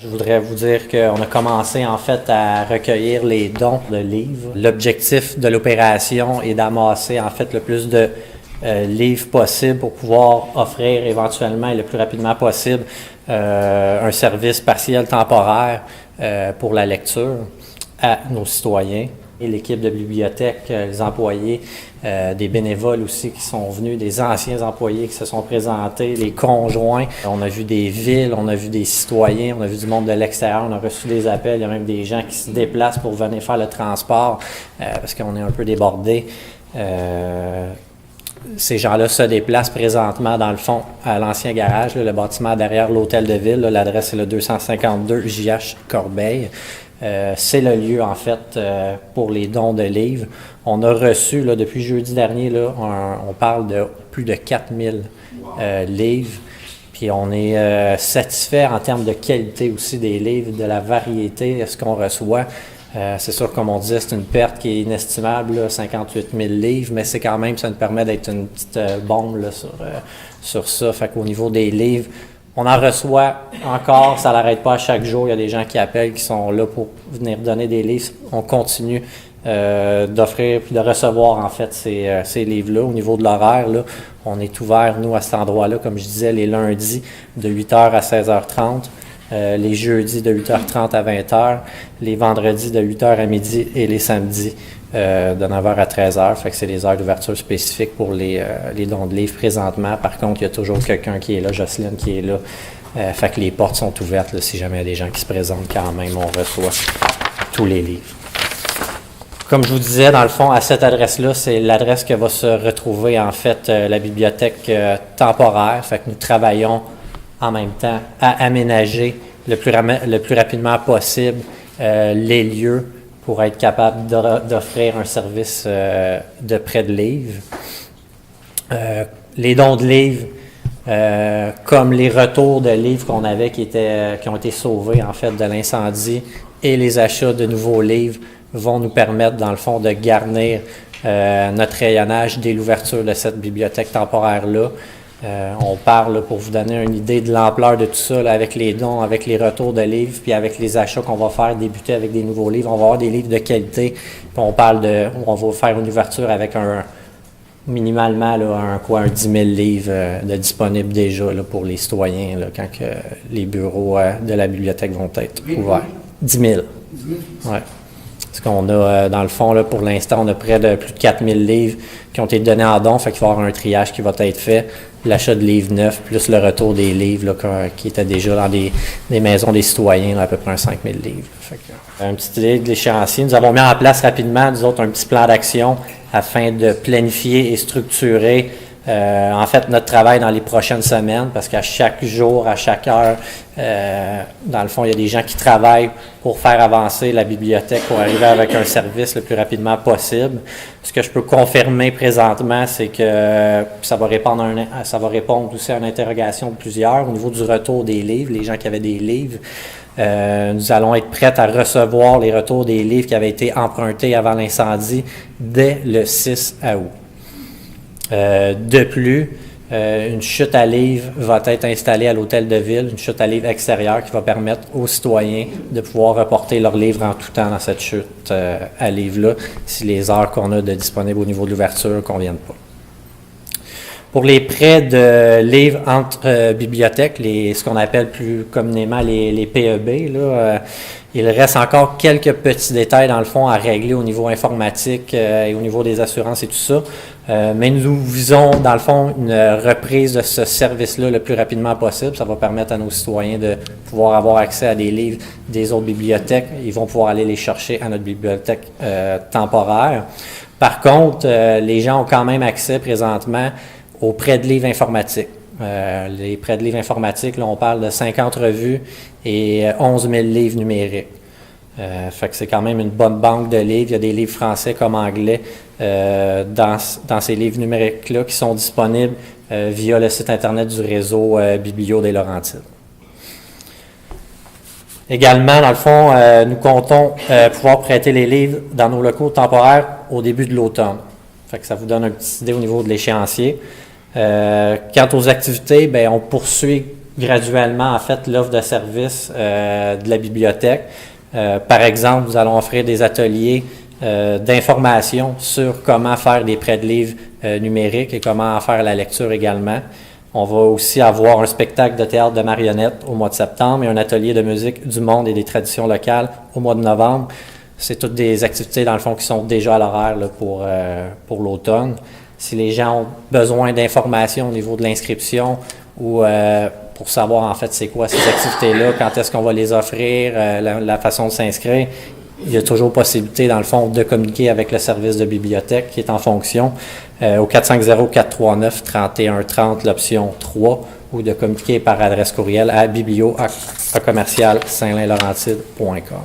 Je voudrais vous dire qu'on a commencé en fait à recueillir les dons de livres. L'objectif de l'opération est d'amasser en fait le plus de livres possible pour pouvoir offrir éventuellement et le plus rapidement possible un service partiel temporaire pour la lecture à nos citoyens. Et l'équipe de bibliothèque, les employés, des bénévoles aussi qui sont venus, des anciens employés qui se sont présentés, les conjoints. On a vu des villes, on a vu des citoyens, on a vu du monde de l'extérieur, on a reçu des appels, il y a même des gens qui se déplacent pour venir faire le transport parce qu'on est un peu débordés. Ces gens-là se déplacent présentement, dans le fond, à l'ancien garage, là, le bâtiment derrière l'hôtel de ville. Là, l'adresse est le 252 JH Corbeil. C'est le lieu, en fait, pour les dons de livres. On a reçu, là, depuis jeudi dernier, là, on parle de plus de 4000 livres. Puis on est satisfait en termes de qualité aussi des livres, de la variété de ce qu'on reçoit. C'est sûr, comme on disait, c'est une perte qui est inestimable, là, 58 000 livres, mais c'est quand même, ça nous permet d'être une petite bombe là, sur ça. Fait qu'au niveau des livres, on en reçoit encore, ça n'arrête pas à chaque jour. Il y a des gens qui appellent, qui sont là pour venir donner des livres. On continue d'offrir puis de recevoir en fait ces livres-là. Au niveau de l'horaire, là, on est ouvert, nous, à cet endroit-là, comme je disais, les lundis de 8h à 16h30. Les jeudis de 8h30 à 20h, les vendredis de 8h à midi et les samedis de 9h à 13h. Fait que c'est les heures d'ouverture spécifiques pour les dons de livres présentement. Par contre, il y a toujours quelqu'un qui est là, Jocelyne qui est là. Fait que les portes sont ouvertes là, si jamais il y a des gens qui se présentent quand même, on reçoit tous les livres. Comme je vous disais, dans le fond, à cette adresse-là, c'est l'adresse que va se retrouver en fait la bibliothèque temporaire. Fait que nous travaillons en même temps à aménager le plus rapidement possible les lieux pour être capable d'offrir un service de prêt de livres. Les dons de livres, comme les retours de livres qu'on avait qui ont été sauvés en fait de l'incendie et les achats de nouveaux livres vont nous permettre dans le fond de garnir notre rayonnage dès l'ouverture de cette bibliothèque temporaire-là. On parle, pour vous donner une idée de l'ampleur de tout ça, là, avec les dons, avec les retours de livres, puis avec les achats qu'on va faire débuter avec des nouveaux livres. On va avoir des livres de qualité, puis on va faire une ouverture avec minimalement là, un 10 000 livres de disponibles déjà là, pour les citoyens là, quand les bureaux de la bibliothèque vont être ouverts. 10 000. Ouais. Ce qu'on a, dans le fond, là, pour l'instant, on a près de plus de 4000 livres qui ont été donnés en don, fait qu'il va y avoir un triage qui va être fait, l'achat de livres neufs, plus le retour des livres là, qui étaient déjà dans des maisons des citoyens, là, à peu près un 5000 livres. Fait que, une petite idée de l'échéancier. Nous avons mis en place rapidement, nous autres, un petit plan d'action afin de planifier et structurer en fait notre travail dans les prochaines semaines, parce qu'à chaque jour, à chaque heure, dans le fond, il y a des gens qui travaillent pour faire avancer la bibliothèque, pour arriver avec un service le plus rapidement possible. Ce que je peux confirmer présentement, c'est que ça va répondre aussi à une interrogation de plusieurs au niveau du retour des livres, les gens qui avaient des livres. Nous allons être prêts à recevoir les retours des livres qui avaient été empruntés avant l'incendie dès le 6 août. De plus, une chute à livres va être installée à l'hôtel de ville, une chute à livres extérieure qui va permettre aux citoyens de pouvoir reporter leurs livres en tout temps dans cette chute à livres-là, si les heures qu'on a de disponibles au niveau de l'ouverture ne conviennent pas. Pour les prêts de livres entre bibliothèques, ce qu'on appelle plus communément les PEB, là, il reste encore quelques petits détails dans le fond à régler au niveau informatique et au niveau des assurances et tout ça. Mais nous visons dans le fond une reprise de ce service-là le plus rapidement possible. Ça va permettre à nos citoyens de pouvoir avoir accès à des livres des autres bibliothèques. Ils vont pouvoir aller les chercher à notre bibliothèque temporaire. Par contre, les gens ont quand même accès présentement aux prêts de livres informatiques. Les prêts de livres informatiques, là, on parle de 50 revues et 11 000 livres numériques. Fait que c'est quand même une bonne banque de livres. Il y a des livres français comme anglais dans ces livres numériques-là qui sont disponibles via le site Internet du réseau Biblio des Laurentides. Également, dans le fond, nous comptons pouvoir prêter les livres dans nos locaux temporaires au début de l'automne. Fait que ça vous donne une petite idée au niveau de l'échéancier. Quant aux activités, on poursuit graduellement, en fait, l'offre de service de la bibliothèque. Par exemple, nous allons offrir des ateliers d'information sur comment faire des prêts de livres numériques et comment en faire la lecture également. On va aussi avoir un spectacle de théâtre de marionnettes au mois de septembre et un atelier de musique du monde et des traditions locales au mois de novembre. C'est toutes des activités, dans le fond, qui sont déjà à l'horaire là, pour l'automne. Si les gens ont besoin d'informations au niveau de l'inscription ou pour savoir, en fait, c'est quoi ces activités-là, quand est-ce qu'on va les offrir, la façon de s'inscrire, il y a toujours possibilité, dans le fond, de communiquer avec le service de bibliothèque qui est en fonction au 450-439-3130, l'option 3, ou de communiquer par adresse courriel à biblio@saint-laurentide.com.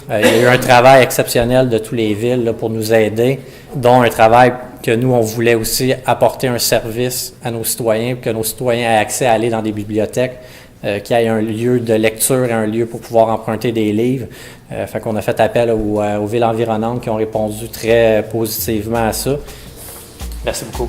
Il y a eu un travail exceptionnel de toutes les villes là, pour nous aider, dont un travail que nous, on voulait aussi apporter un service à nos citoyens, que nos citoyens aient accès à aller dans des bibliothèques, qu'il y ait un lieu de lecture et un lieu pour pouvoir emprunter des livres. Fait qu'on a fait appel aux villes environnantes qui ont répondu très positivement à ça. Merci beaucoup.